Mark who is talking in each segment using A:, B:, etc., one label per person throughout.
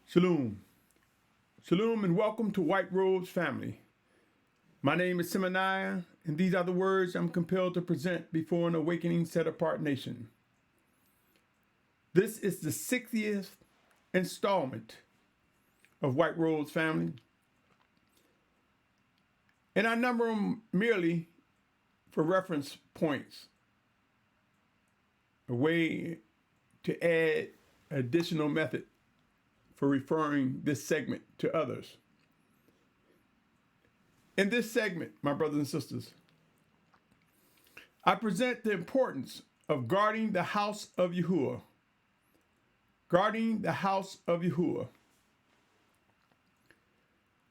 A: Shalum. Shalom and welcome to White Robes family. My name is Symmanayah, and these are the words I'm compelled to present before an awakening set-apart nation. This is the 60th installment of White Robes family, and I number them merely for reference points, a way to add additional method for referring this segment to others. In this segment, my brothers and sisters, I present the importance of guarding the house of Yahuah. Guarding the house of Yahuah.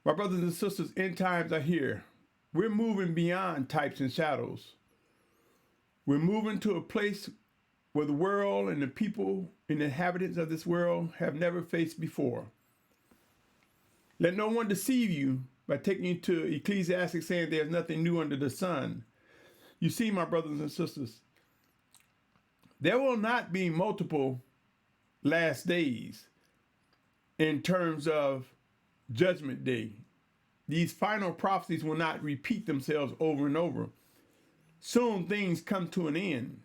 A: My brothers and sisters, end times are here. We're moving beyond types and shadows. We're moving to a place where the world and the people and the inhabitants of this world have never faced before. Let no one deceive you by taking you to Ecclesiastes saying there's nothing new under the sun. You see, my brothers and sisters, there will not be multiple last days in terms of Judgment Day. These final prophecies will not repeat themselves over and over. Soon things come to an end,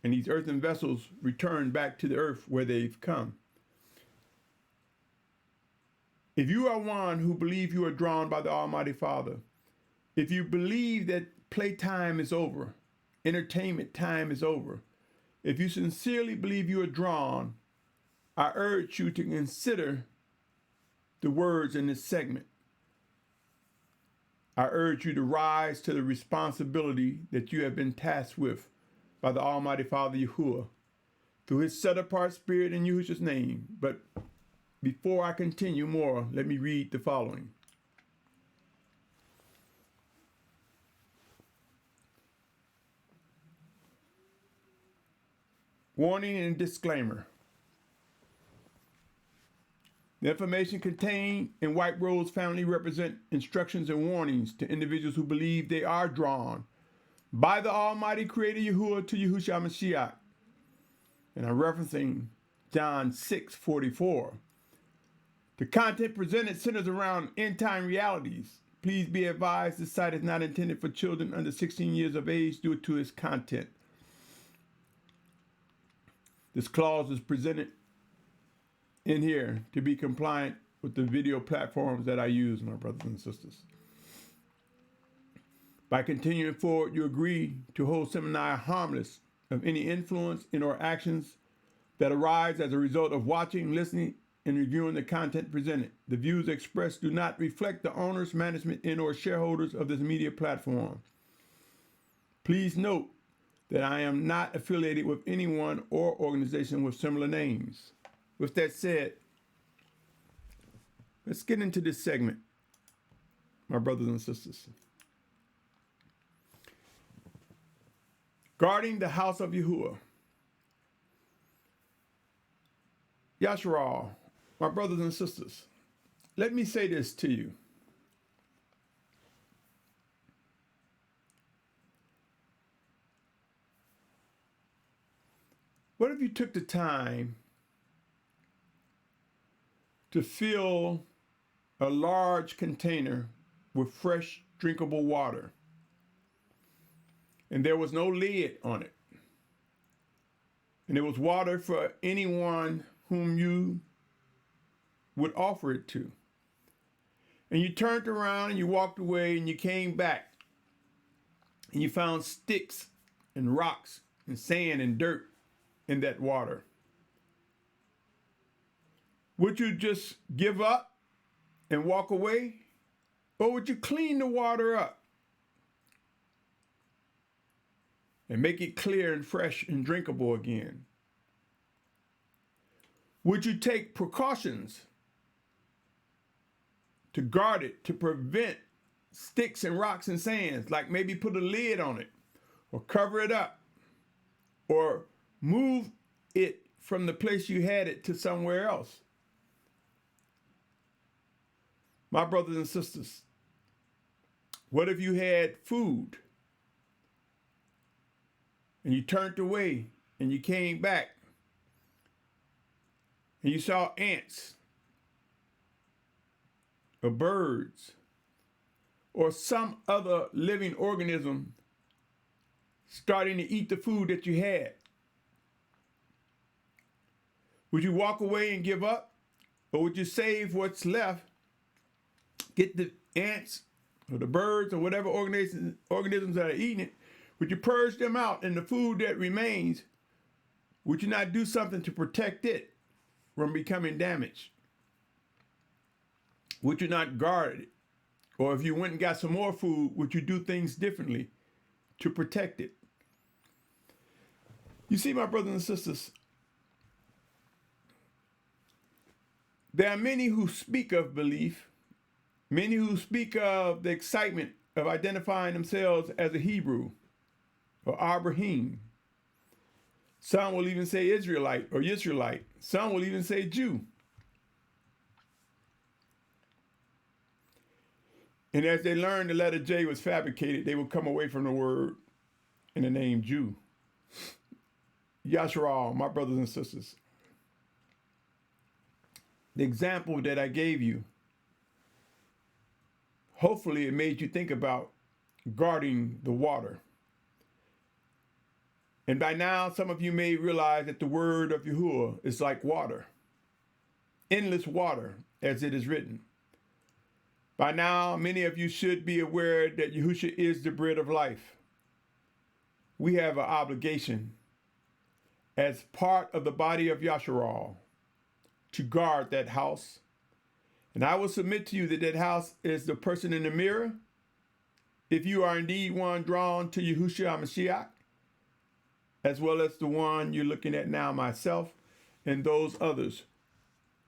A: and these earthen vessels return back to the earth where they've come. If you are one who believes you are drawn by the Almighty Father, if you believe that playtime is over, entertainment time is over, if you sincerely believe you are drawn, I urge you to consider the words in this segment. I urge you to rise to the responsibility that you have been tasked with by the Almighty Father Yahuah through his set-apart spirit in Yahusha's name. But before I continue more, let me read the following. Warning and disclaimer. The information contained in White Robes family represent instructions and warnings to individuals who believe they are drawn by the Almighty Creator Yahuah to Yahusha Mashyach. And I'm referencing John 6:44. The content presented centers around end-time realities. Please be advised this site is not intended for children under 16 years of age due to its content. This clause is presented in here to be compliant with the video platforms that I use, my brothers and sisters. By continuing forward, you agree to hold Symmanayah harmless of any influence in or actions that arise as a result of watching, listening, and reviewing the content presented. The views expressed do not reflect the owners, management, and or shareholders of this media platform. Please note that I am not affiliated with anyone or organization with similar names. With that said, let's get into this segment, my brothers and sisters. Guarding the house of Yahuah. Yashar'al, my brothers and sisters, let me say this to you. What if you took the time to fill a large container with fresh, drinkable water, and there was no lid on it, and it was water for anyone whom you would offer it to, and you turned around and you walked away and you came back and you found sticks and rocks and sand and dirt in that water? Would you just give up and walk away? Or would you clean the water up and make it clear and fresh and drinkable again? Would you take precautions to guard it, to prevent sticks and rocks and sands, like maybe put a lid on it or cover it up or move it from the place you had it to somewhere else? My brothers and sisters, what if you had food and you turned away and you came back and you saw ants or birds or some other living organism starting to eat the food that you had? Would you walk away and give up? Or would you save what's left, get the ants or the birds or whatever organisms that are eating it, would you purge them out, and the food that remains, would you not do something to protect it from becoming damaged? Would you not guard it? Or if you went and got some more food, would you do things differently to protect it? You see, my brothers and sisters, there are many who speak of belief, many who speak of the excitement of identifying themselves as a Hebrew or Abrahym. Some will even say Israelite or Israelite. Some will even say Jew. And as they learned the letter J was fabricated, they would come away from the word and the name Jew. Yashar'al, my brothers and sisters. The example that I gave you, hopefully it made you think about guarding the water. And by now, some of you may realize that the word of Yahuah is like water, endless water, as it is written. By now, many of you should be aware that Yahusha is the bread of life. We have an obligation as part of the body of Yashar'al to guard that house. And I will submit to you that that house is the person in the mirror, if you are indeed one drawn to Yahusha Mashyach, as well as the one you're looking at now, myself, and those others,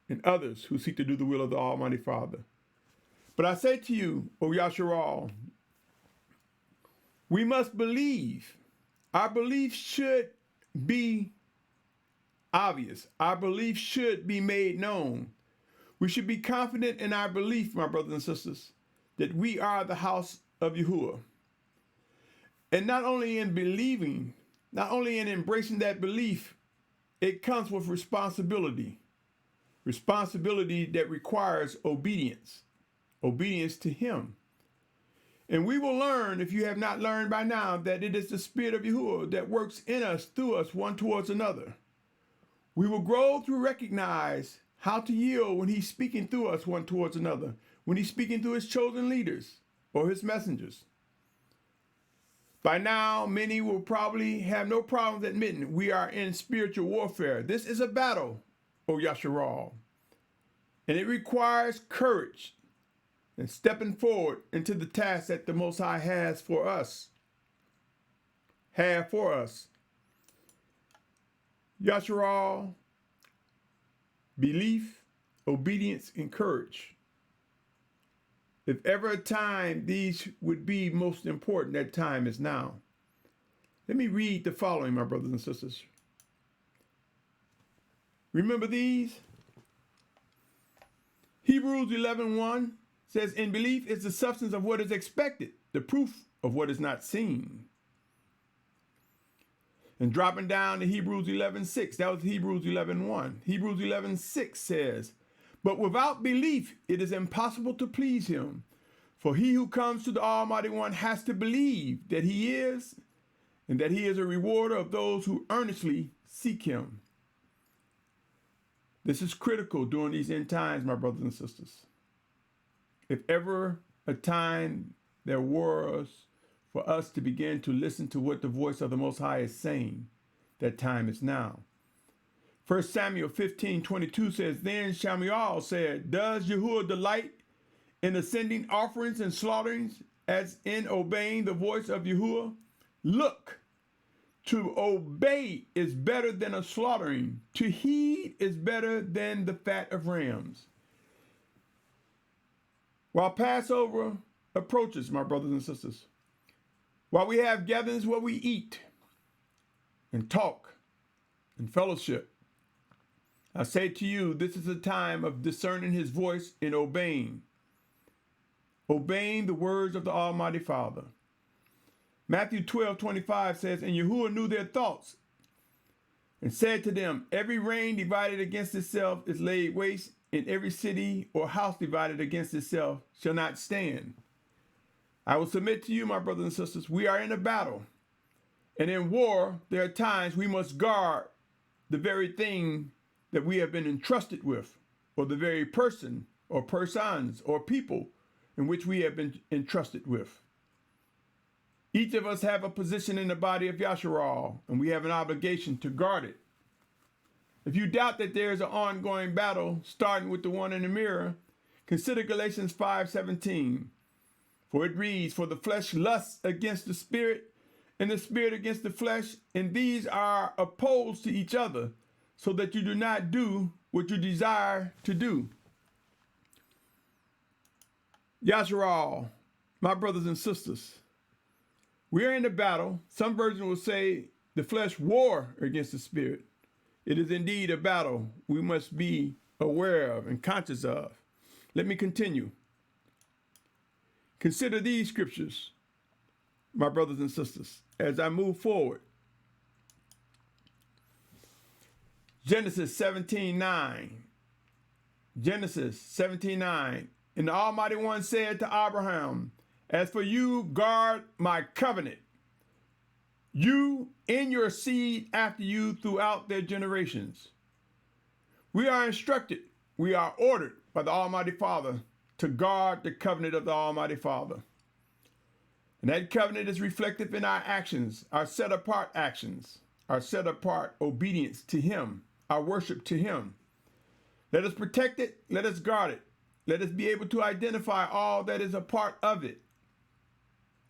A: and others who seek to do the will of the Almighty Father. But I say to you, O Yashar'al, we must believe. Our belief should be obvious. Our belief should be made known. We should be confident in our belief, my brothers and sisters, that we are the house of Yahuah. And not only in believing, not only in embracing that belief, it comes with responsibility. Responsibility that requires obedience. Obedience to Him. And we will learn, if you have not learned by now, that it is the Spirit of Yahuah that works in us, through us, one towards another. We will grow to recognize how to yield when He's speaking through us, one towards another, when He's speaking through His chosen leaders or His messengers. By now, many will probably have no problems admitting we are in spiritual warfare. This is a battle, O Yashar'al, and it requires courage and stepping forward into the task that the Most High has for us. Yashar'al, belief, obedience, and courage. If ever a time these would be most important, that time is now. Let me read the following, my brothers and sisters. Remember these? Hebrews 11:1 says, in belief is the substance of what is expected, the proof of what is not seen. And dropping down to Hebrews 11:6, that was Hebrews 11:1. Hebrews 11:6 says, but without belief it is impossible to please Him. For he who comes to the Almighty One has to believe that He is, and that He is a rewarder of those who earnestly seek Him. This is critical during these end times, my brothers and sisters. If ever a time there was for us to begin to listen to what the voice of the Most High is saying, that time is now. 1 Samuel 15:22 says, then Shamuyal said, does Yahuah delight in ascending offerings and slaughterings as in obeying the voice of Yahuah? Look, to obey is better than a slaughtering. To heed is better than the fat of rams. While Passover approaches, my brothers and sisters, while we have gatherings where we eat and talk and fellowship, I say to you, this is a time of discerning His voice and obeying the words of the Almighty Father. Matthew 12:25 says, and Yahuah knew their thoughts, and said to them, every reign divided against itself is laid waste, and every city or house divided against itself shall not stand. I will submit to you, my brothers and sisters, we are in a battle. And in war, there are times we must guard the very thing that we have been entrusted with, or the very person or persons or people in which we have been entrusted with. Each of us have a position in the body of Yashar'al, and we have an obligation to guard it. If you doubt that there is an ongoing battle, starting with the one in the mirror, consider Galatians 5:17. For it reads, for the flesh lusts against the spirit, and the spirit against the flesh, and these are opposed to each other, so that you do not do what you desire to do. Yashar'al, my brothers and sisters, we are in the battle. Some versions will say the flesh war against the spirit. It is indeed a battle we must be aware of and conscious of. Let me continue. Consider these scriptures, my brothers and sisters, as I move forward. Genesis 17:9. Genesis 17:9. And the Almighty One said to Abraham, as for you, guard my covenant, you and your seed after you throughout their generations. We are instructed, we are ordered by the Almighty Father to guard the covenant of the Almighty Father. And that covenant is reflected in our actions, our set-apart actions, our set-apart obedience to Him, our worship to Him. Let us protect it, let us guard it. Let us be able to identify all that is a part of it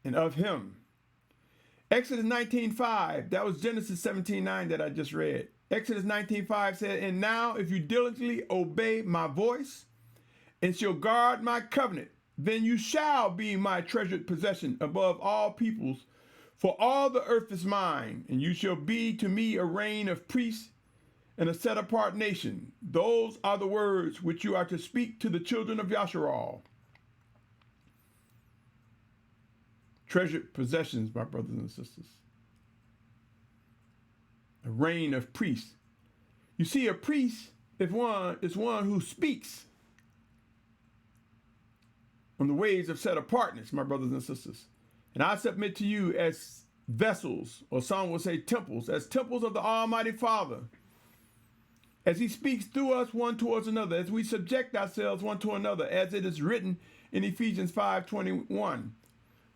A: and of Him. Exodus 19:5, that was Genesis 17:9 that I just read. Exodus 19:5 said, and now if you diligently obey my voice and shall guard my covenant, then you shall be my treasured possession above all peoples, for all the earth is mine, and you shall be to me a reign of priests and a set-apart nation. Those are the words which you are to speak to the children of Yashar'al. Treasured possessions, my brothers and sisters. A reign of priests. You see, a priest is one who speaks on the ways of set-apartness, my brothers and sisters. And I submit to you as vessels, or some will say temples, as temples of the Almighty Father, as He speaks through us one towards another, as we subject ourselves one to another, as it is written in Ephesians 5:21.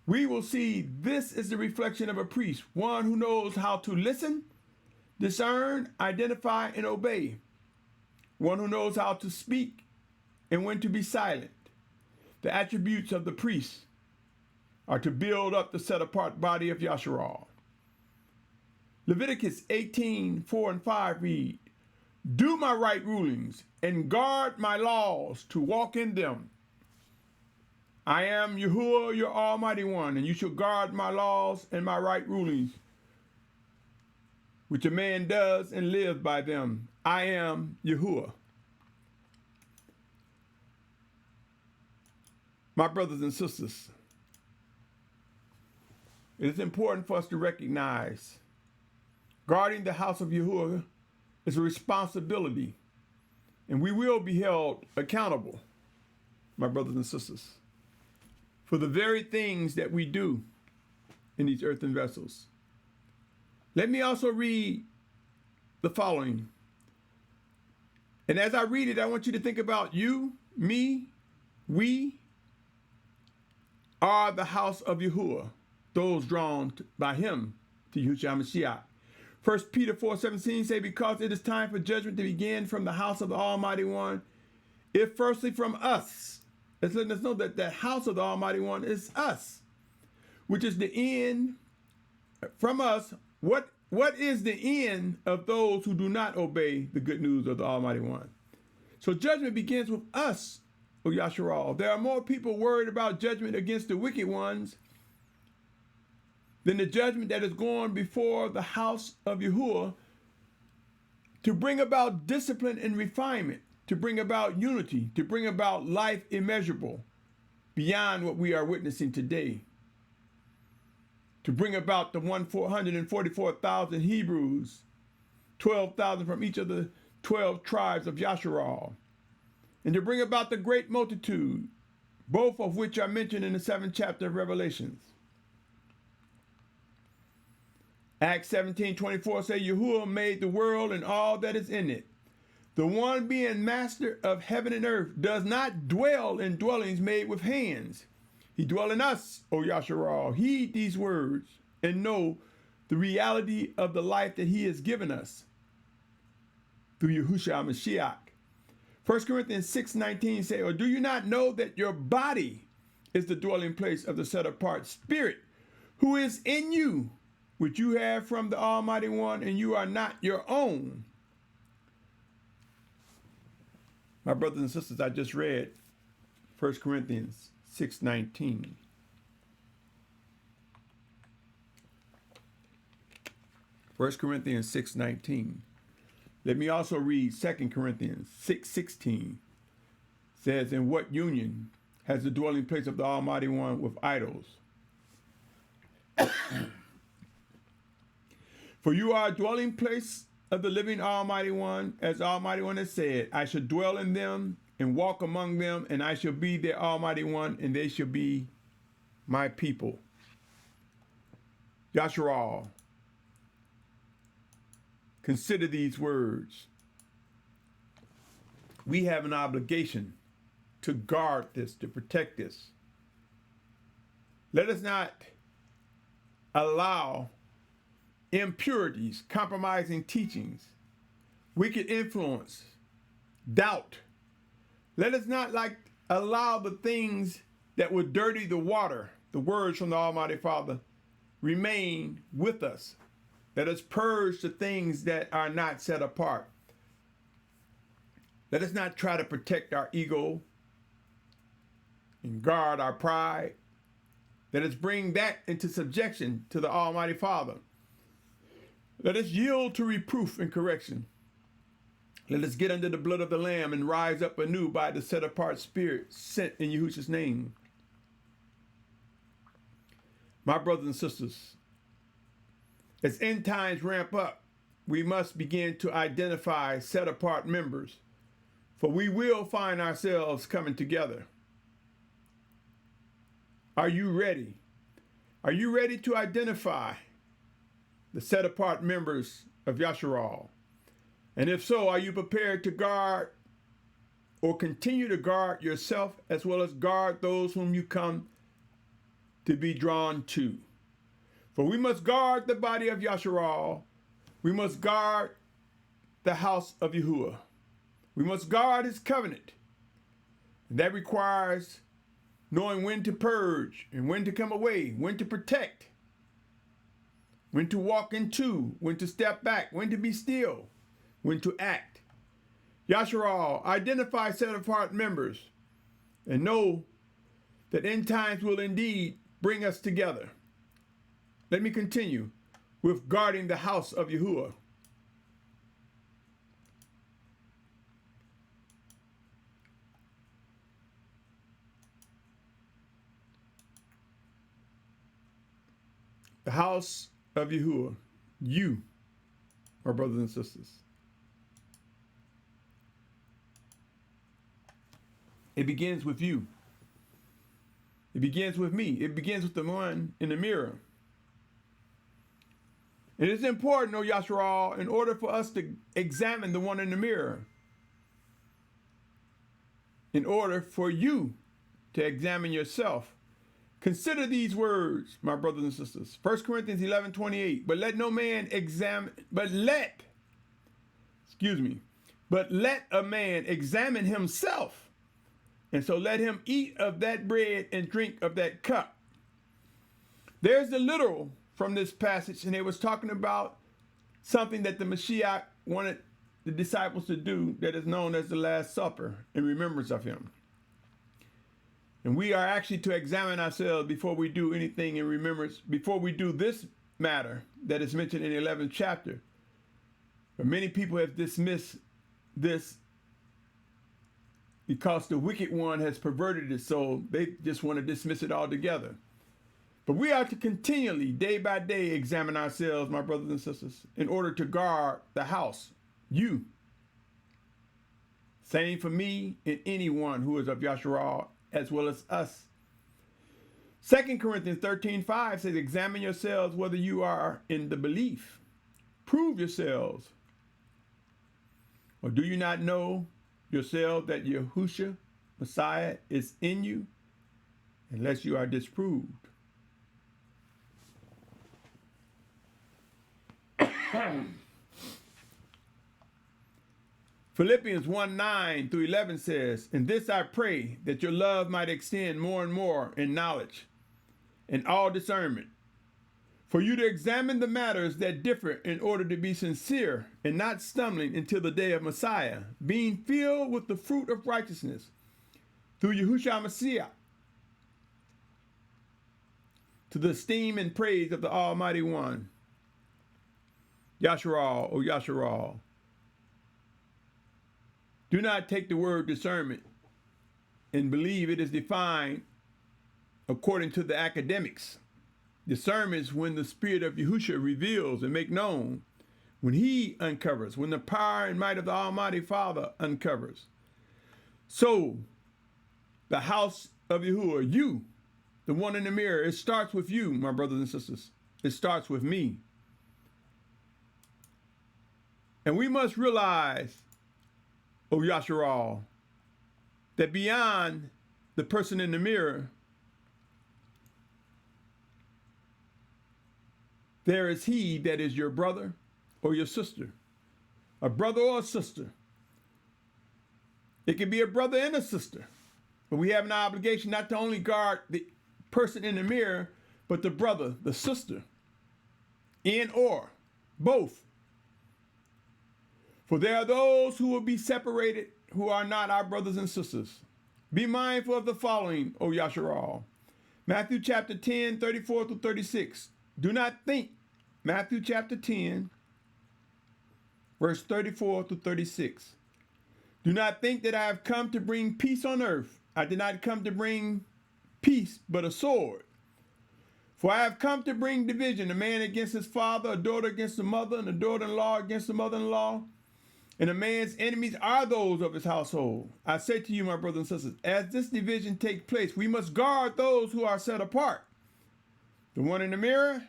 A: We will see this is the reflection of a priest, one who knows how to listen, discern, identify, and obey. One who knows how to speak and when to be silent. The attributes of the priest are to build up the set-apart body of Yashar'al. Leviticus 18:4-5 read, do my right rulings and guard my laws to walk in them. I am Yahuah, your Almighty One, and you shall guard my laws and my right rulings, which a man does and lives by them. I am Yahuah. My brothers and sisters, it is important for us to recognize guarding the house of Yahuah is a responsibility, and we will be held accountable, my brothers and sisters, for the very things that we do in these earthen vessels. Let me also read the following. And as I read it, I want you to think about you, me, we are the house of Yahuah, those drawn by Him to Yahusha Mashyach. 1 Peter 4:17 say, because it is time for judgment to begin from the house of the Almighty One, if firstly from us. It's letting us know that the house of the Almighty One is us, which is the end from us. What is the end of those who do not obey the good news of the Almighty One? So judgment begins with us, O Yashar'al. There are more people worried about judgment against the wicked ones than the judgment that is going before the house of Yahuah to bring about discipline and refinement, to bring about unity, to bring about life immeasurable beyond what we are witnessing today, to bring about the 144,000 Hebrews 12,000 from each of the 12 tribes of Yashar'al, and to bring about the great multitude, both of which are mentioned in the 7th chapter of Revelations. Acts 17:24 says, Yahuah made the world and all that is in it. The one being master of heaven and earth does not dwell in dwellings made with hands. He dwells in us, O Yashar'al. Heed these words and know the reality of the life that he has given us through Yahusha Mashyach. 1 Corinthians 6:19 says, or do you not know that your body is the dwelling place of the set-apart Spirit who is in you, which you have from the Almighty One, and you are not your own? My brothers and sisters, I just read 1 Corinthians 6:19. First Corinthians 6:19. Let me also read 2 Corinthians 6:16. Says, in what union has the dwelling place of the Almighty One with idols? For you are a dwelling place of the living Almighty One, as the Almighty One has said, I shall dwell in them and walk among them, and I shall be their Almighty One, and they shall be my people. Yashar'al, consider these words. We have an obligation to guard this, to protect this. Let us not allow impurities, compromising teachings, wicked influence, doubt. Let us not allow the things that would dirty the water, the words from the Almighty Father, remain with us. Let us purge the things that are not set apart. Let us not try to protect our ego and guard our pride. Let us bring that into subjection to the Almighty Father. Let us yield to reproof and correction. Let us get under the blood of the Lamb and rise up anew by the set-apart Spirit sent in Yahusha's name. My brothers and sisters, as end times ramp up, we must begin to identify set-apart members, for we will find ourselves coming together. Are you ready? Are you ready to identify the set-apart members of Yashar'al? And if so, are you prepared to guard or continue to guard yourself as well as guard those whom you come to be drawn to? For we must guard the body of Yashar'al. We must guard the house of Yahuah. We must guard his covenant. And that requires knowing when to purge and when to come away, when to protect, when to walk into, when to step back, when to be still, when to act. Yashar'al, identify set-apart members and know that end times will indeed bring us together. Let me continue with guarding the house of Yahuah. The house of Yahuah, you, our brothers and sisters. It begins with you. It begins with me. It begins with the one in the mirror. It is important, O Yashar'al, in order for us to examine the one in the mirror, in order for you to examine yourself. Consider these words, my brothers and sisters. 1 Corinthians 11:28. But let a man examine himself. And so let him eat of that bread and drink of that cup. There's the literal from this passage, and it was talking about something that the Mashyach wanted the disciples to do that is known as the Last Supper in remembrance of him. And we are actually to examine ourselves before we do anything in remembrance, before we do this matter that is mentioned in the 11th chapter. But many people have dismissed this because the wicked one has perverted it, so they just want to dismiss it altogether. But we are to continually, day by day, examine ourselves, my brothers and sisters, in order to guard the house, you. Same for me and anyone who is of Yashar'al, as well as us. 2 Corinthians 13:5 says, examine yourselves whether you are in the belief. Prove yourselves. Or do you not know yourselves that Yahusha, Messiah, is in you, unless you are disproved? Philippians 1:9-11 says, in this I pray, that your love might extend more and more in knowledge and all discernment, for you to examine the matters that differ in order to be sincere and not stumbling until the day of Messiah, being filled with the fruit of righteousness through Yahusha Mashyach, to the esteem and praise of the Almighty One, Yashar'al, O Yashar'al. Do not take the word discernment and believe it is defined according to the academics. Discernment is when the Spirit of Yahusha reveals and make known, when he uncovers, when the power and might of the Almighty Father uncovers. So, the house of Yahuah, you, the one in the mirror, it starts with you, my brothers and sisters. It starts with me. And we must realize, O Yashar'al, that beyond the person in the mirror, there is he that is your brother or your sister, a brother or a sister. It can be a brother and a sister, but we have an obligation not to only guard the person in the mirror, but the brother, the sister, and or both. For there are those who will be separated who are not our brothers and sisters. Be mindful of the following, O Yashar'al. Matthew chapter 10, 34-36. Do not think, Matthew chapter 10, verse 34-36. Do not think that I have come to bring peace on earth. I did not come to bring peace, but a sword. For I have come to bring division, a man against his father, a daughter against the mother, and a daughter-in-law against the mother-in-law. And a man's enemies are those of his household. I say to you, my brothers and sisters, as this division takes place, we must guard those who are set apart. The one in the mirror,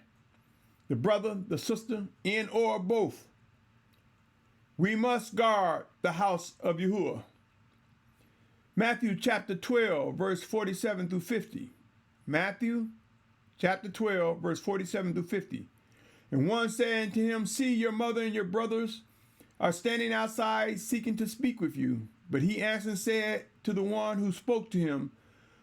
A: the brother, the sister, and or both. We must guard the house of Yahuah. Matthew chapter 12, verse 47-50. Matthew chapter 12, verse 47-50. And one said unto him, see, your mother and your brothers are standing outside seeking to speak with you. But he answered and said to the one who spoke to him,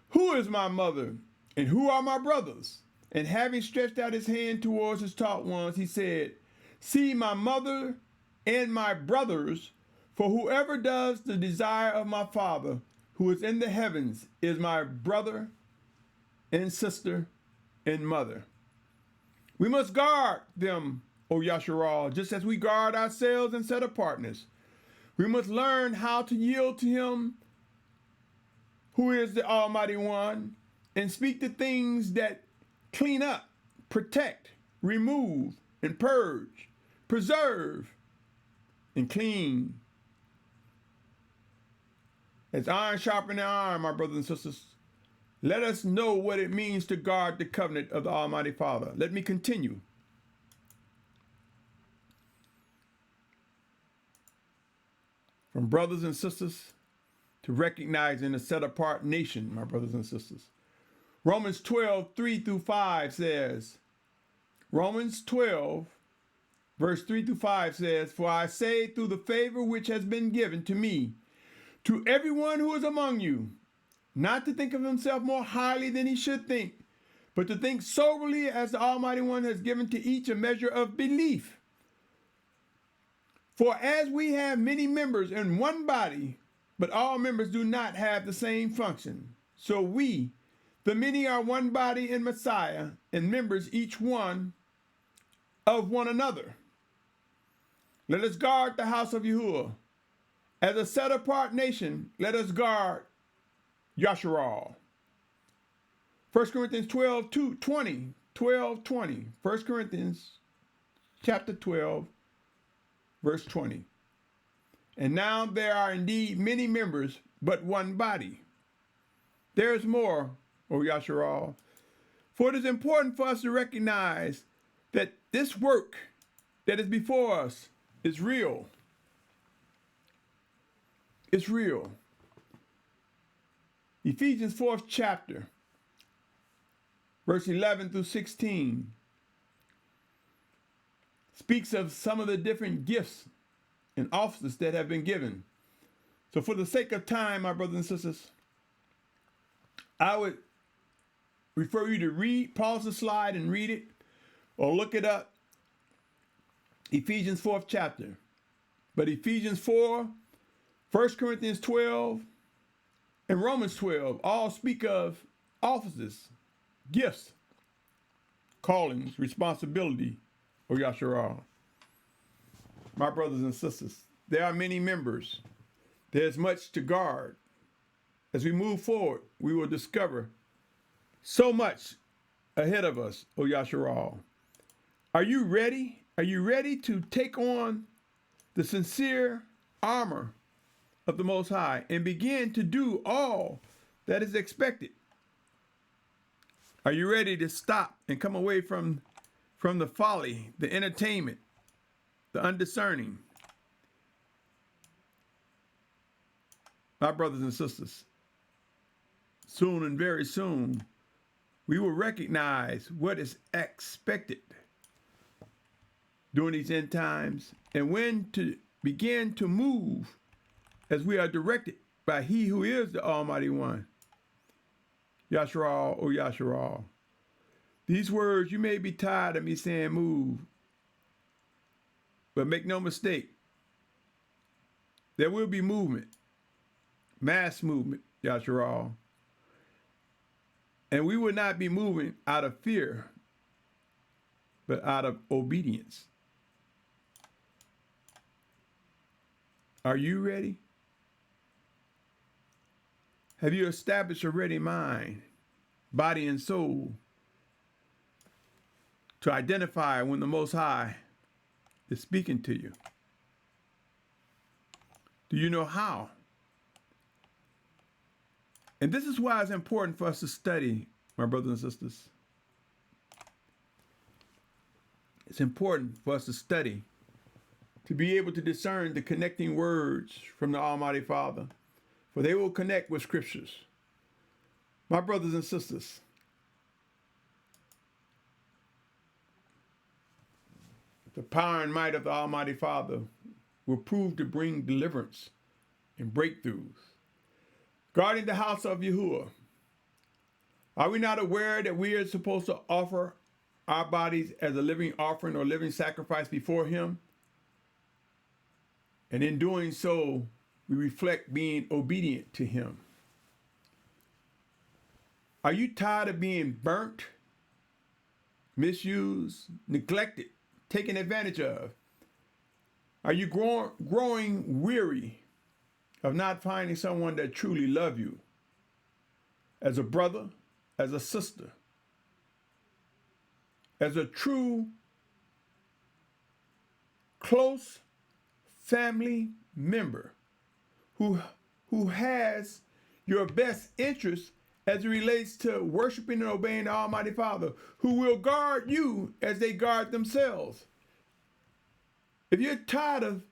A: who is my mother and who are my brothers? And having stretched out his hand towards his taught ones, he said, see my mother and my brothers, for whoever does the desire of my Father who is in the heavens is my brother and sister and mother. We must guard them, O Yashar'al, just as we guard ourselves in set apartness. We must learn how to yield to him who is the Almighty One and speak the things that clean up, protect, remove, and purge, preserve, and clean. As iron sharpening iron, my brothers and sisters, let us know what it means to guard the covenant of the Almighty Father. Let me continue. From brothers and sisters to recognizing a set-apart nation, my brothers and sisters. Romans 12, 3-5 says, Romans 12, verse 3-5 says, for I say through the favor which has been given to me, to everyone who is among you, not to think of himself more highly than he should think, but to think soberly as the Almighty One has given to each a measure of belief. For as we have many members in one body, but all members do not have the same function, so we, the many, are one body in Messiah, and members each one of one another. Let us guard the house of Yahuah. As a set-apart nation, let us guard Yashar'al. 1 Corinthians 12, 20. 12, 20. 1 Corinthians chapter 12, verse 20. And now there are indeed many members, but one body. There is more, O Yashar'al. For it is important for us to recognize that this work that is before us is real. It's real. Ephesians 4th chapter, verse 11 through 16, speaks of some of the different gifts and offices that have been given. So for the sake of time, my brothers and sisters, I would refer you to read, pause the slide and read it, or look it up. Ephesians 4th chapter. But Ephesians 4, 1 Corinthians 12, and Romans 12 all speak of offices, gifts, callings, responsibility, or Yashar'al. My brothers and sisters, there are many members. There's much to guard. As we move forward, we will discover so much ahead of us, O Yashar'al. Are you ready? Are you ready to take on the sincere armor of the Most High and begin to do all that is expected? Are you ready to stop and come away from the folly, the entertainment, the undiscerning? My brothers and sisters, soon and very soon, we will recognize what is expected during these end times and when to begin to move as we are directed by He who is the Almighty One. Yashar'al, O Yashar'al. These words, you may be tired of me saying move, but make no mistake, there will be movement, mass movement, Yashar'al. And we will not be moving out of fear, but out of obedience. Are you ready? Have you established a ready mind, body, and soul to identify when the Most High is speaking to you? Do you know how? And this is why it's important for us to study, my brothers and sisters. It's important for us to study, to be able to discern the connecting words from the Almighty Father, for they will connect with scriptures. My brothers and sisters, the power and might of the Almighty Father will prove to bring deliverance and breakthroughs. Guarding the house of Yahuah, are we not aware that we are supposed to offer our bodies as a living offering or living sacrifice before Him? And in doing so, we reflect being obedient to Him. Are you tired of being burnt, misused, neglected, taken advantage of? Are you growing weary of not finding someone that truly loves you as a brother, as a sister, as a true, close family member who has your best interest as it relates to worshiping and obeying the Almighty Father, who will guard you as they guard themselves? If you're tired of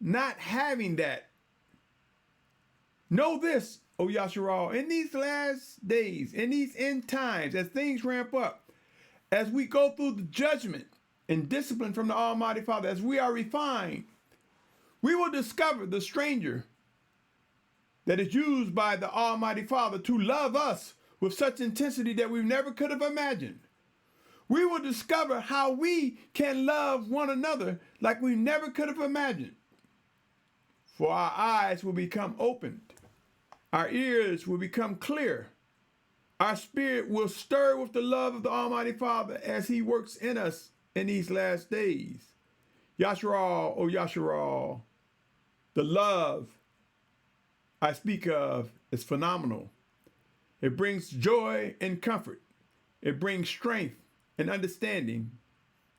A: not having that, know this, O Yashar'al, in these last days, in these end times, as things ramp up, as we go through the judgment and discipline from the Almighty Father, as we are refined, we will discover the stranger that is used by the Almighty Father to love us with such intensity that we never could have imagined. We will discover how we can love one another like we never could have imagined. For our eyes will become opened. Our ears will become clear. Our spirit will stir with the love of the Almighty Father as He works in us in these last days. Yashar'al, O Yashar'al, the love I speak of is phenomenal. It brings joy and comfort. It brings strength and understanding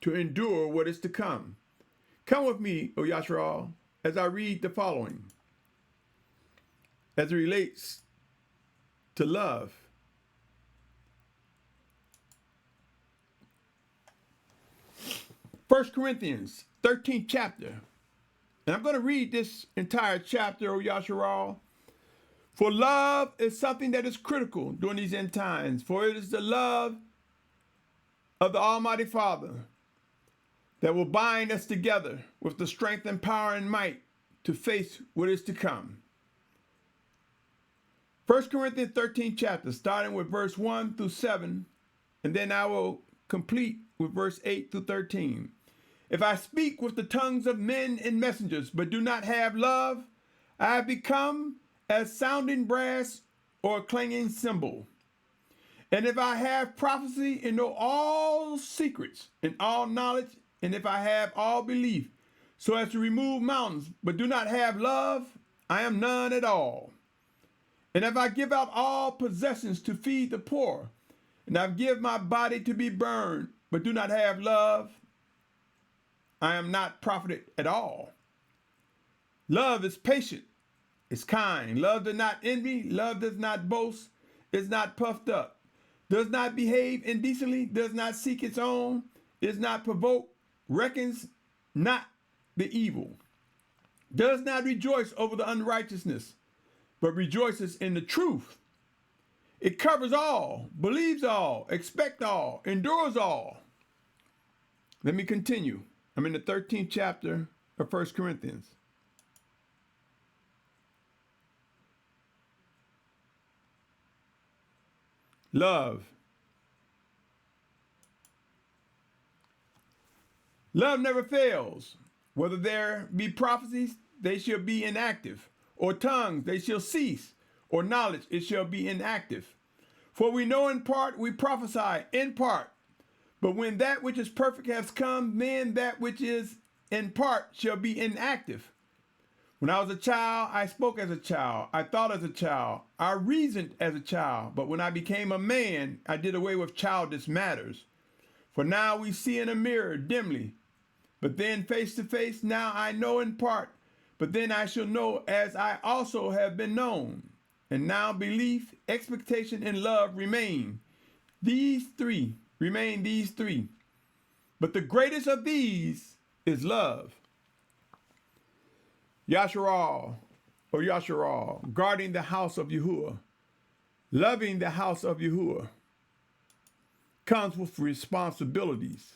A: to endure what is to come. Come with me, O Yashar'al, as I read the following, as it relates to love. First Corinthians, 13th chapter. And I'm going to read this entire chapter, O Yashar'al. For love is something that is critical during these end times, for it is the love of the Almighty Father that will bind us together with the strength and power and might to face what is to come. 1 Corinthians 13th chapter, starting with verse 1 through 7, and then I will complete with verse 8 through 13. If I speak with the tongues of men and messengers, but do not have love, I have become as sounding brass or a clanging cymbal. And if I have prophecy and know all secrets and all knowledge, and if I have all belief, so as to remove mountains, but do not have love, I am none at all. And if I give out all possessions to feed the poor, and I give my body to be burned, but do not have love, I am not profited at all. Love is patient, is kind. Love does not envy. Love does not boast, is not puffed up, does not behave indecently, does not seek its own, is not provoked, reckons not the evil, does not rejoice over the unrighteousness, but rejoices in the truth. It covers all, believes all, expects all, endures all. Let me continue. I'm in the 13th chapter of 1 Corinthians. Love. Love never fails. Whether there be prophecies, they shall be inactive, or tongues, they shall cease, or knowledge, it shall be inactive. For we know in part, we prophesy in part. But when that which is perfect has come, then that which is in part shall be inactive. When I was a child, I spoke as a child. I thought as a child. I reasoned as a child. But when I became a man, I did away with childish matters. For now we see in a mirror dimly, but then face to face. Now I know in part, but then I shall know as I also have been known. And now belief, expectation, and love remain. These three. But the greatest of these is love. Yashar'al, or Yashar'al, guarding the house of Yahuah, loving the house of Yahuah, comes with responsibilities.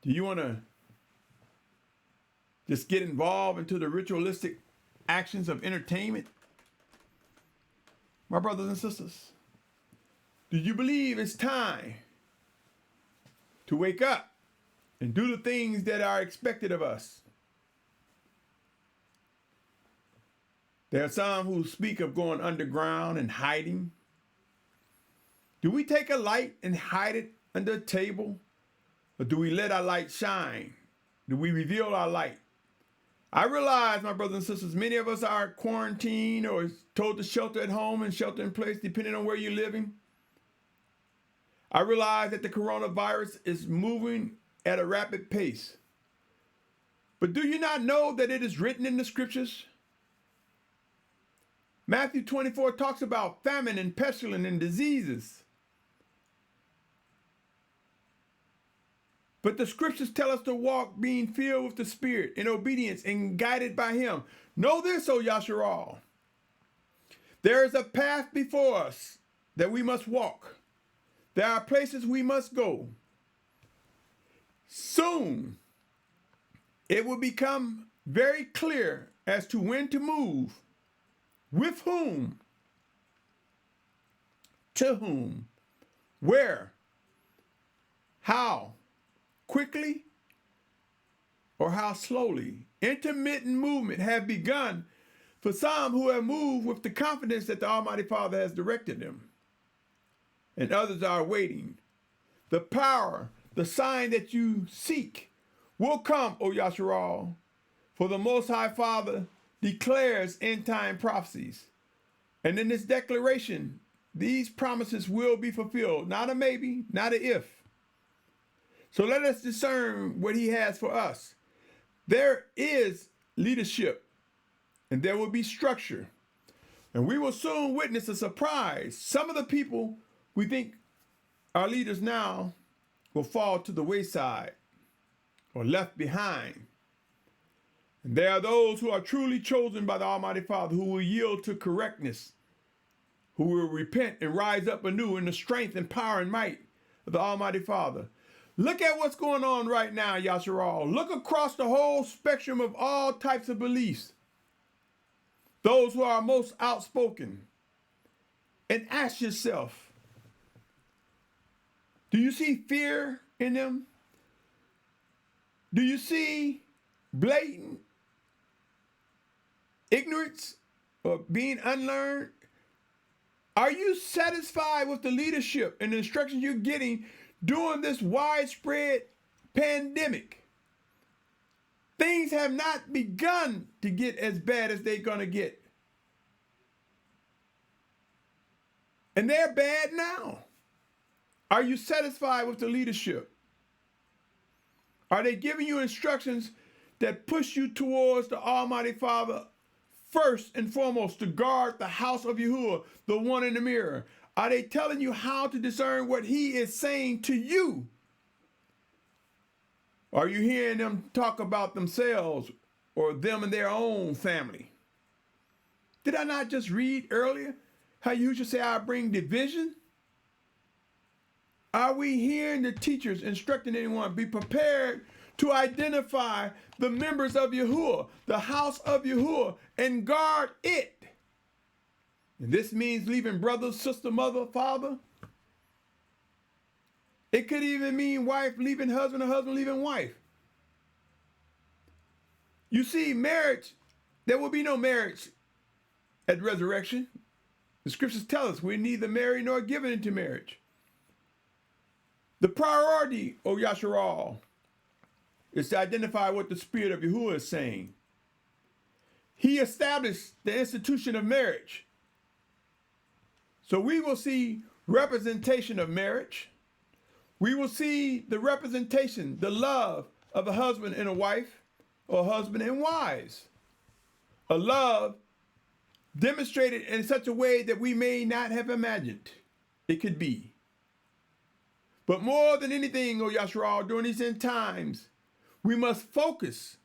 A: Do you want to just get involved into the ritualistic actions of entertainment? My brothers and sisters, do you believe it's time to wake up and do the things that are expected of us? There are some who speak of going underground and hiding. Do we take a light and hide it under a table? Or do we let our light shine? Do we reveal our light? I realize, my brothers and sisters, many of us are quarantined or told to shelter at home and shelter in place, depending on where you're living. I realize that the coronavirus is moving at a rapid pace. But do you not know that it is written in the scriptures? Matthew 24 talks about famine and pestilence and diseases. But the scriptures tell us to walk being filled with the Spirit in obedience and guided by Him. Know this, O Yashar'al. There is a path before us that we must walk. There are places we must go. Soon, it will become very clear as to when to move, with whom, to whom, where, how, quickly, or how slowly. Intermittent movement have begun for some who have moved with the confidence that the Almighty Father has directed them. And others are waiting. The power, the sign that you seek will come, O Yashar'al. For the Most High Father declares end-time prophecies. And in this declaration, these promises will be fulfilled. Not a maybe, not a if. So let us discern what he has for us. There is leadership, and there will be structure. And we will soon witness a surprise. Some of the people we think are leaders now will fall to the wayside or left behind. And there are those who are truly chosen by the Almighty Father, who will yield to correctness, who will repent and rise up anew in the strength and power and might of the Almighty Father. Look at what's going on right now, Yashar'al. Look across the whole spectrum of all types of beliefs. Those who are most outspoken. And ask yourself, do you see fear in them? Do you see blatant ignorance or being unlearned? Are you satisfied with the leadership and the instructions you're getting during this widespread pandemic? Things have not begun to get as bad as they're going to get. And they're bad now. Are you satisfied with the leadership? Are they giving you instructions that push you towards the Almighty Father first and foremost, to guard the house of Yahuah, the one in the mirror? Are they telling you how to discern what he is saying to you? Are you hearing them talk about themselves or them and their own family? Did I not just read earlier how Yahusha say, I bring division? Are we hearing the teachers instructing anyone, be prepared to identify the members of Yahuah, the house of Yahuah, and guard it? And this means leaving brother, sister, mother, father. It could even mean wife leaving husband or husband leaving wife. You see, marriage, there will be no marriage at resurrection. The scriptures tell us we're neither married nor given into marriage. The priority, O Yashar'al, is to identify what the Spirit of Yahuah is saying. He established the institution of marriage. So we will see representation of marriage. We will see the representation, the love of a husband and a wife, or husband and wives. A love demonstrated in such a way that we may not have imagined it could be. But more than anything, O Yashar'al, during these end times, we must focus.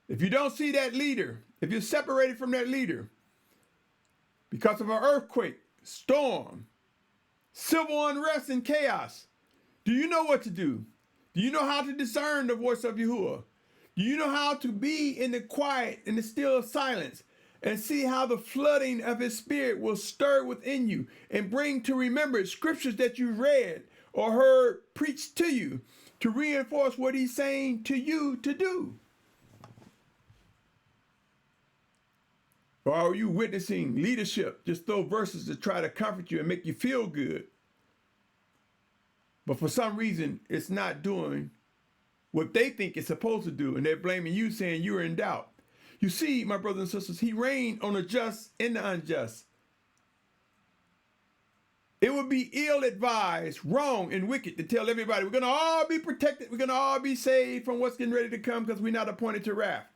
A: If you don't see that leader, if you're separated from that leader because of an earthquake, storm, civil unrest, and chaos, do you know what to do? Do you know how to discern the voice of Yahuah? Do you know how to be in the quiet, in the still silence, and see how the flooding of his spirit will stir within you and bring to remembrance scriptures that you read or heard preached to you to reinforce what he's saying to you to do? Or are you witnessing leadership just throw verses to try to comfort you and make you feel good, but for some reason it's not doing what they think it's supposed to do, and they're blaming you, saying you're in doubt? You see, my brothers and sisters, he reigned on the just and the unjust. It would be ill-advised, wrong, and wicked to tell everybody we're going to all be protected, we're going to all be saved from what's getting ready to come because we're not appointed to wrath.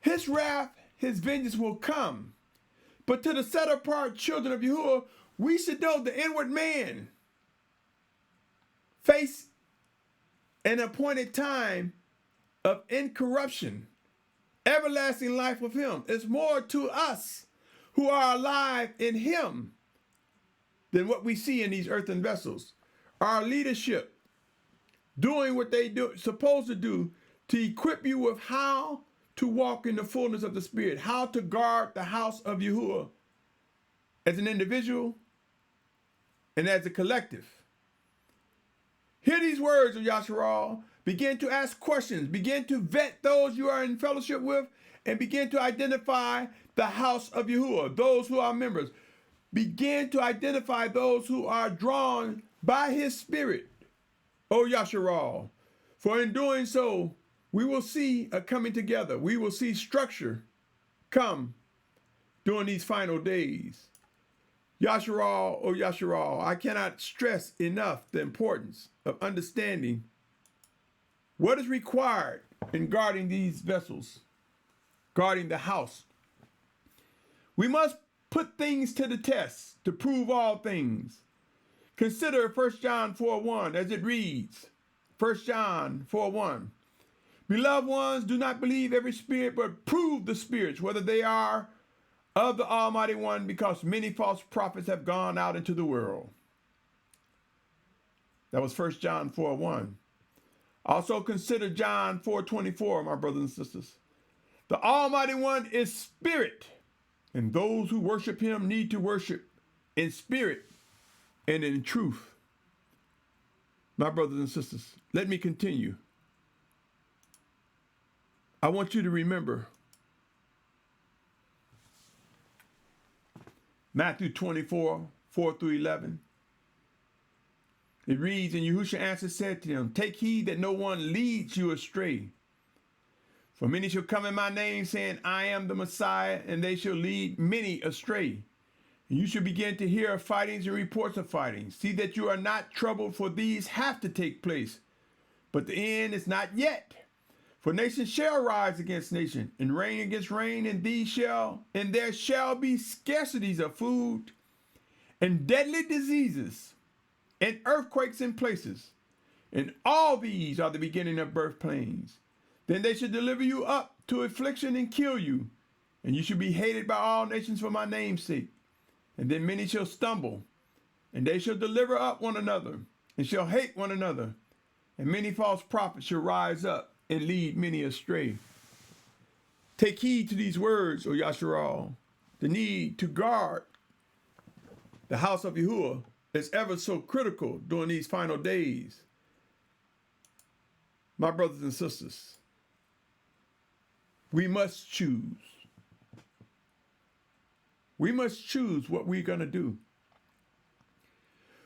A: His wrath, his vengeance will come. But to the set-apart children of Yahuah, we should know the inward man face an appointed time of incorruption, everlasting life with him. It's more to us who are alive in him than what we see in these earthen vessels. Our leadership doing what they do supposed to do to equip you with how to walk in the fullness of the Spirit, how to guard the house of Yahuah as an individual and as a collective. Hear these words of Yashar'al. Begin to ask questions. Begin to vet those you are in fellowship with, and begin to identify the house of Yahuah, those who are members. Begin to identify those who are drawn by his Spirit, O Yashar'al. For in doing so, we will see a coming together. We will see structure come during these final days. Yashar'al, oh Yashar'al, I cannot stress enough the importance of understanding what is required in guarding these vessels, guarding the house. We must put things to the test to prove all things. Consider 1 John 4:1 as it reads. 1 John 4:1. Beloved ones, do not believe every spirit, but prove the spirits, whether they are of the Almighty One, because many false prophets have gone out into the world. That was 1 John 4:1. Also consider John 4:24, my brothers and sisters. The Almighty One is spirit, and those who worship him need to worship in spirit and in truth. My brothers and sisters, let me continue. I want you to remember Matthew 24:4-11. It reads, and Yahusha answered, said to them, take heed that no one leads you astray. For many shall come in my name, saying, I am the Messiah, and they shall lead many astray. And you shall begin to hear of fightings and reports of fightings. See that you are not troubled, for these have to take place. But the end is not yet. For nation shall rise against nation, and reign against reign, and there shall be scarcities of food, and deadly diseases, and earthquakes in places. And all these are the beginning of birth pains. Then they shall deliver you up to affliction and kill you, and you shall be hated by all nations for my name's sake. And then many shall stumble, and they shall deliver up one another, and shall hate one another. And many false prophets shall rise up and lead many astray. Take heed to these words, O Yashar'al. The need to guard the house of Yahuah is ever so critical during these final days. My brothers and sisters, we must choose. We must choose what we're going to do.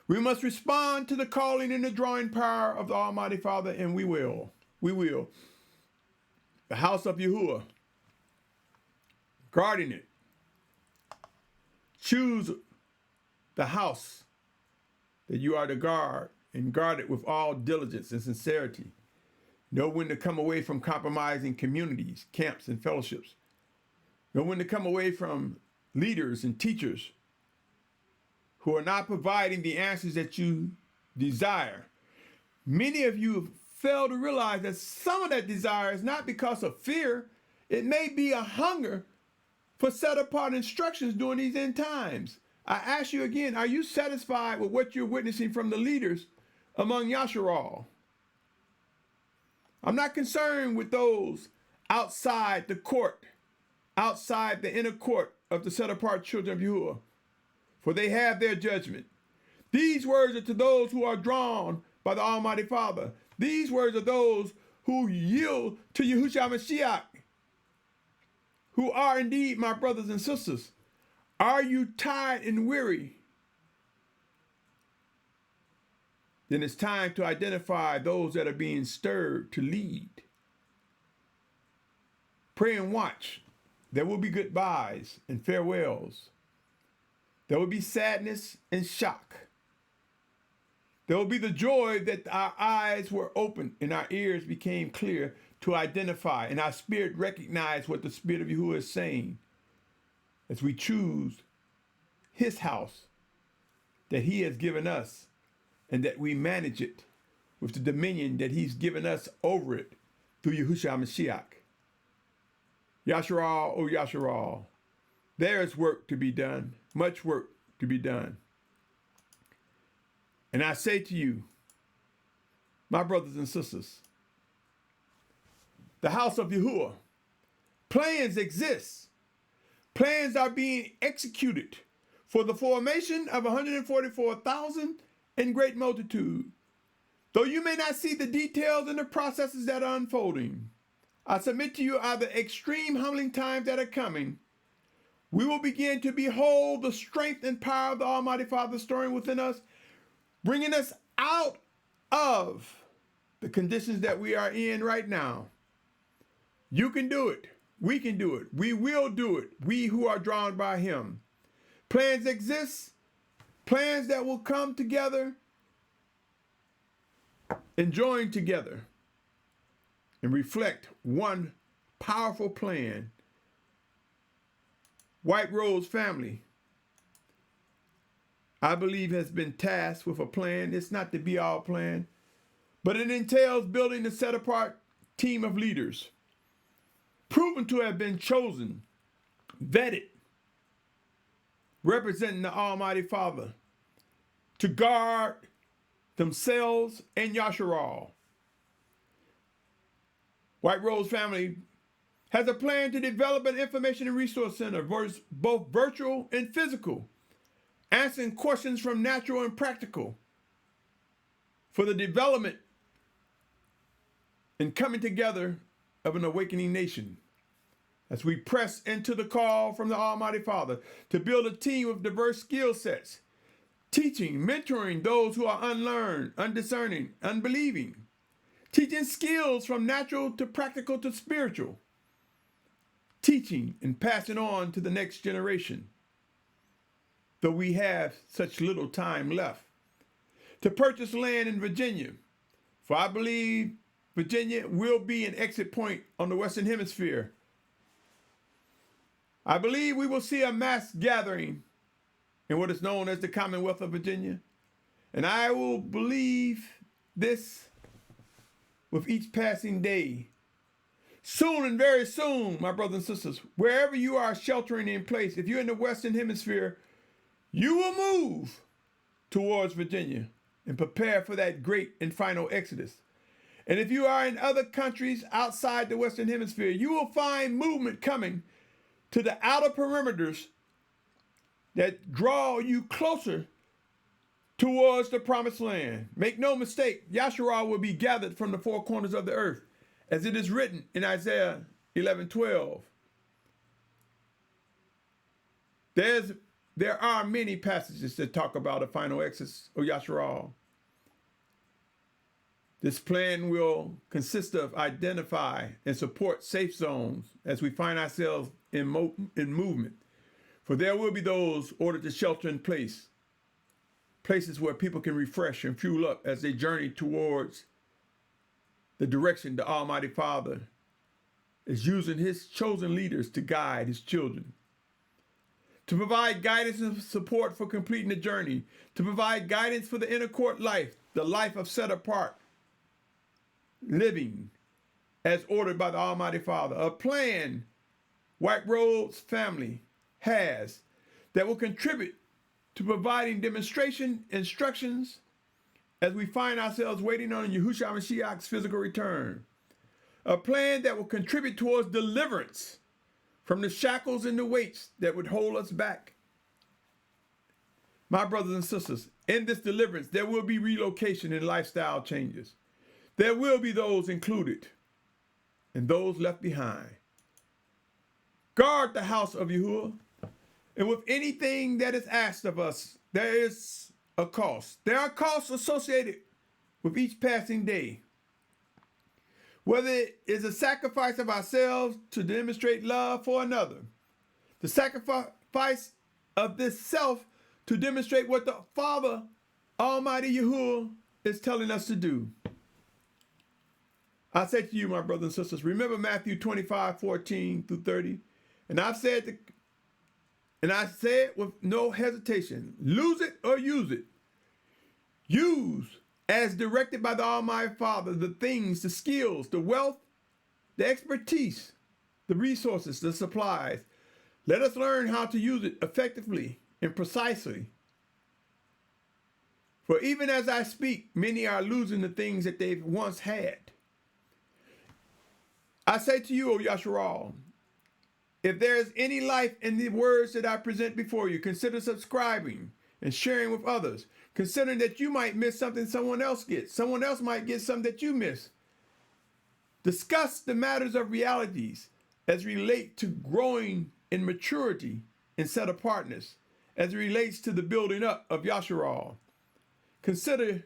A: We must respond to the calling and the drawing power of the Almighty Father, and we will. We will. The house of Yahuah, guarding it. Choose the house that you are to guard, and guard it with all diligence and sincerity. Know when to come away from compromising communities, camps, and fellowships. Know when to come away from leaders and teachers who are not providing the answers that you desire. Many of you fail to realize that some of that desire is not because of fear. It may be a hunger for set-apart instructions during these end times. I ask you again, are you satisfied with what you're witnessing from the leaders among Yashar'al? I'm not concerned with those outside the court, outside the inner court of the set-apart children of Yahuah, for they have their judgment. These words are to those who are drawn by the Almighty Father. These words are those who yield to Yahusha Mashyach, who are indeed my brothers and sisters. Are you tired and weary? Then it's time to identify those that are being stirred to lead. Pray and watch. There will be goodbyes and farewells. There will be sadness and shock. There will be the joy that our eyes were opened and our ears became clear to identify, and our spirit recognize what the Spirit of Yahuah is saying as we choose his house that he has given us, and that we manage it with the dominion that he's given us over it through Yahusha Mashyach. Yashar'al, oh Yashar'al, there is work to be done, much work to be done. And I say to you, my brothers and sisters, the house of Yahuah, plans exist. Plans are being executed for the formation of 144,000 in great multitude. Though you may not see the details and the processes that are unfolding, I submit to you are the extreme humbling times that are coming. We will begin to behold the strength and power of the Almighty Father stirring within us, bringing us out of the conditions that we are in right now. You can do it. We can do it. We will do it. We who are drawn by him. Plans exist. Plans that will come together and join together and reflect one powerful plan. White Rose family, I believe, has been tasked with a plan. It's not the be-all plan, but it entails building a set-apart team of leaders, proven to have been chosen, vetted, representing the Almighty Father, to guard themselves and Yashar'al. White Rose family has a plan to develop an information and resource center, both virtual and physical, answering questions from natural and practical for the development and coming together of an awakening nation. As we press into the call from the Almighty Father to build a team with diverse skill sets, teaching, mentoring those who are unlearned, undiscerning, unbelieving, teaching skills from natural to practical to spiritual, teaching and passing on to the next generation, though we have such little time left, to purchase land in Virginia, for I believe Virginia will be an exit point on the Western Hemisphere. I believe we will see a mass gathering in what is known as the Commonwealth of Virginia, and I will believe this with each passing day. Soon and very soon, my brothers and sisters, wherever you are sheltering in place, if you're in the Western Hemisphere, you will move towards Virginia and prepare for that great and final exodus. And if you are in other countries outside the Western Hemisphere, you will find movement coming to the outer perimeters that draw you closer towards the promised land. Make no mistake, Yashar'al will be gathered from the four corners of the earth, as it is written in Isaiah 11:12. There are many passages that talk about a final exodus of Yashar'al. This plan will consist of identify and support safe zones as we find ourselves in movement. For there will be those ordered to shelter in place, places where people can refresh and fuel up as they journey towards the direction the Almighty Father is using his chosen leaders to guide his children, to provide guidance and support for completing the journey, to provide guidance for the inner court life, the life of set apart living as ordered by the Almighty Father. A plan White Rose family has that will contribute to providing demonstration instructions as we find ourselves waiting on Yahusha Mashyach's physical return. A plan that will contribute towards deliverance from the shackles and the weights that would hold us back. My brothers and sisters, in this deliverance, there will be relocation and lifestyle changes. There will be those included and those left behind. Guard the house of Yahuah, and with anything that is asked of us, there is a cost. There are costs associated with each passing day. Whether it is a sacrifice of ourselves to demonstrate love for another, the sacrifice of this self to demonstrate what the Father, Almighty Yahuah, is telling us to do. I say to you, my brothers and sisters, remember Matthew 25:14-30. And I say it with no hesitation. Lose it or use it. Use, as directed by the Almighty Father, the things, the skills, the wealth, the expertise, the resources, the supplies. Let us learn how to use it effectively and precisely. For even as I speak, many are losing the things that they've once had. I say to you, O Yashar'al, if there is any life in the words that I present before you, consider subscribing and sharing with others, considering that you might miss something someone else gets. Someone else might get something that you miss. Discuss the matters of realities as relate to growing in maturity and set apartness, as it relates to the building up of Yashar'al. Consider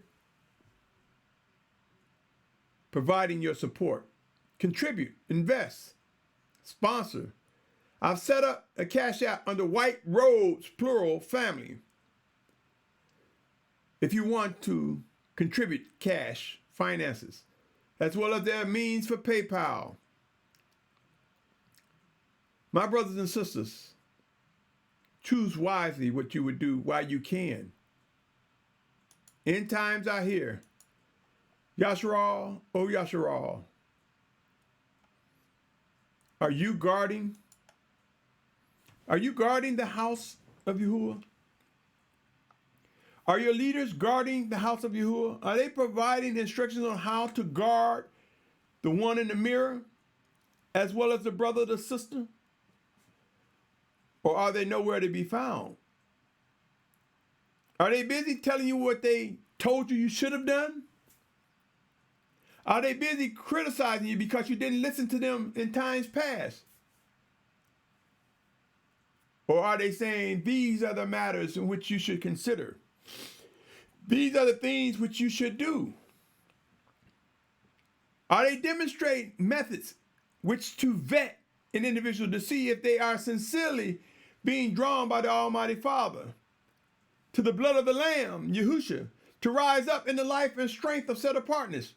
A: providing your support. Contribute, invest, sponsor. I've set up a Cash App under White Roads, plural, family. If you want to contribute cash, finances, as well as their means for PayPal. My brothers and sisters, choose wisely what you would do while you can. End times are here. Yashar'al, oh Yashar'al. Are you guarding the house of Yahuah? Are your leaders guarding the house of Yahuah? Are they providing instructions on how to guard the one in the mirror, as well as the brother or the sister? Or are they nowhere to be found? Are they busy telling you what they told you should have done? Are they busy criticizing you because you didn't listen to them in times past? Or are they saying these are the matters in which you should consider? These are the things which you should do. Are they demonstrating methods which to vet an individual to see if they are sincerely being drawn by the Almighty Father to the blood of the Lamb, Yahusha, to rise up in the life and strength of set apartness?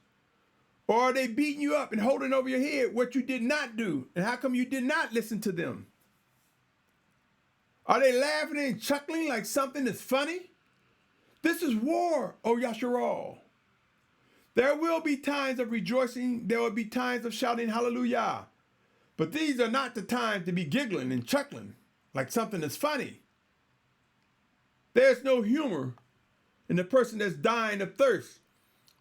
A: Or are they beating you up and holding over your head what you did not do? And how come you did not listen to them? Are they laughing and chuckling like something that's funny? This is war, O Yashar'al. There will be times of rejoicing. There will be times of shouting hallelujah. But these are not the times to be giggling and chuckling like something that's funny. There's no humor in the person that's dying of thirst.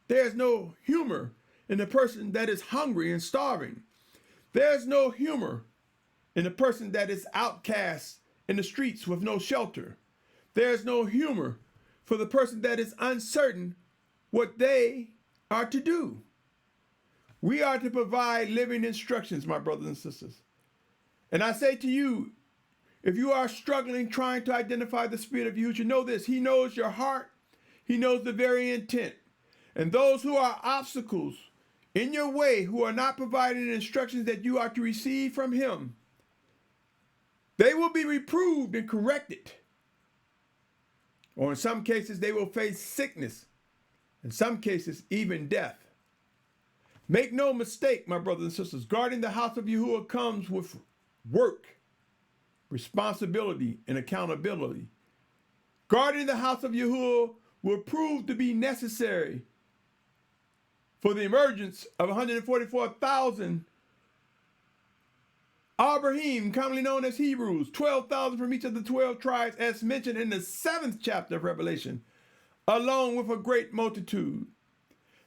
A: There's no humor in the person that is hungry and starving. There's no humor in the person that is outcast in the streets with no shelter. There's no humor for the person that is uncertain what they are to do. We are to provide living instructions, my brothers and sisters. And I say to you, if you are struggling trying to identify the spirit of Yahushua, know this: he knows your heart. He knows the very intent. And those who are obstacles in your way, who are not providing the instructions that you are to receive from him, they will be reproved and corrected. Or in some cases, they will face sickness. In some cases, even death. Make no mistake, my brothers and sisters, guarding the house of Yahuah comes with work, responsibility, and accountability. Guarding the house of Yahuah will prove to be necessary for the emergence of 144,000 Abrahym, commonly known as Hebrews, 12,000 from each of the 12 tribes, as mentioned in the 7th chapter of Revelation, along with a great multitude.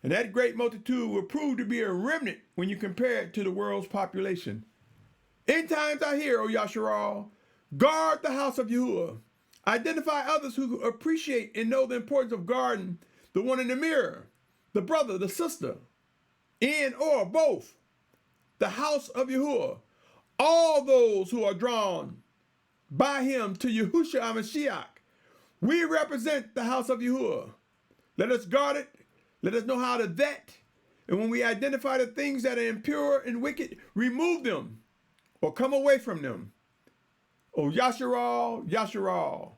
A: And that great multitude will prove to be a remnant when you compare it to the world's population. End times are here, O Yashar'al. Guard the house of Yahuah. Identify others who appreciate and know the importance of guarding the one in the mirror, the brother, the sister, and or both. The house of Yahuah. All those who are drawn by him to Yahusha Mashyach. We represent the house of Yahuah. Let us guard it. Let us know how to vet. And when we identify the things that are impure and wicked, remove them or come away from them. Oh, Yashar'al, Yashar'al.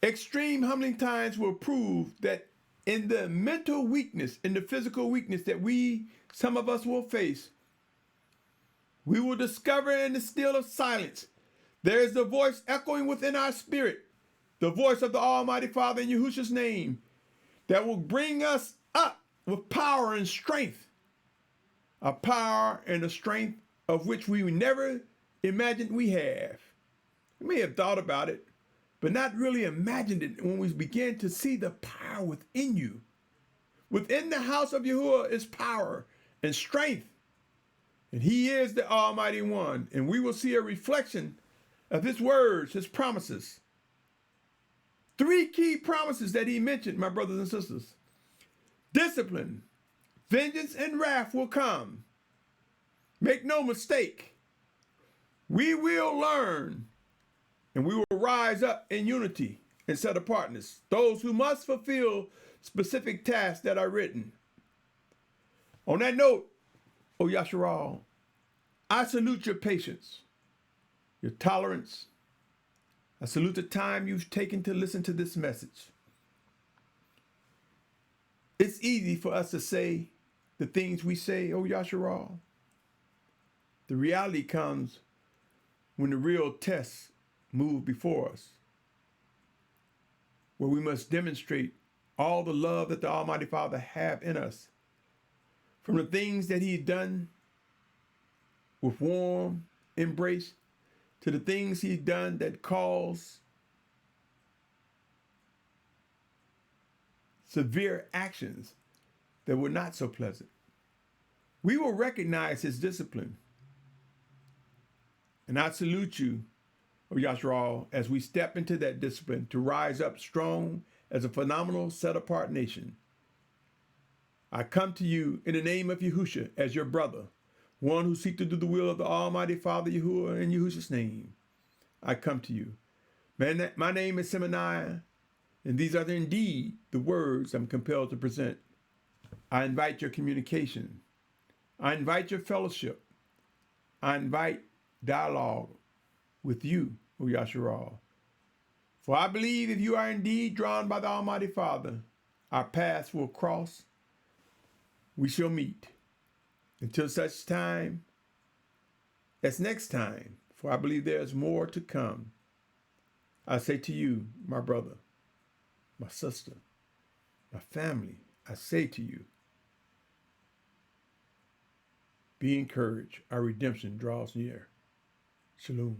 A: Extreme humbling times will prove that in the mental weakness, in the physical weakness that some of us will face, we will discover in the still of silence, there is the voice echoing within our spirit, the voice of the Almighty Father in Yahusha's name, that will bring us up with power and strength, a power and a strength of which we never imagined we have. We may have thought about it, but not really imagined it when we begin to see the power within you. Within the house of Yahuah is power and strength. And he is the Almighty One. And we will see a reflection of his words, his promises. 3 key promises that he mentioned, my brothers and sisters. Discipline, vengeance, and wrath will come. Make no mistake. We will learn and we will rise up in unity and set apartness. Those who must fulfill specific tasks that are written. On that note, O Yashar'al, I salute your patience, your tolerance. I salute the time you've taken to listen to this message. It's easy for us to say the things we say, O Yashar'al. The reality comes when the real tests move before us, where we must demonstrate all the love that the Almighty Father have in us, from the things that He's done with warm embrace to the things He's done that cause severe actions that were not so pleasant. We will recognize His discipline. And I salute you, O Yashar'al, as we step into that discipline to rise up strong as a phenomenal set-apart nation. I come to you in the name of Yahusha as your brother, one who seeks to do the will of the Almighty Father Yahuah in Yahusha's name. I come to you. My name is Symmanayah, and these are indeed the words I'm compelled to present. I invite your communication. I invite your fellowship. I invite dialogue with you, O Yashar'al. For I believe if you are indeed drawn by the Almighty Father, our paths will cross. We shall meet. Until such time as next time, for I believe there is more to come. I say to you, my brother, my sister, my family, I say to you, be encouraged. Our redemption draws near. Shalom.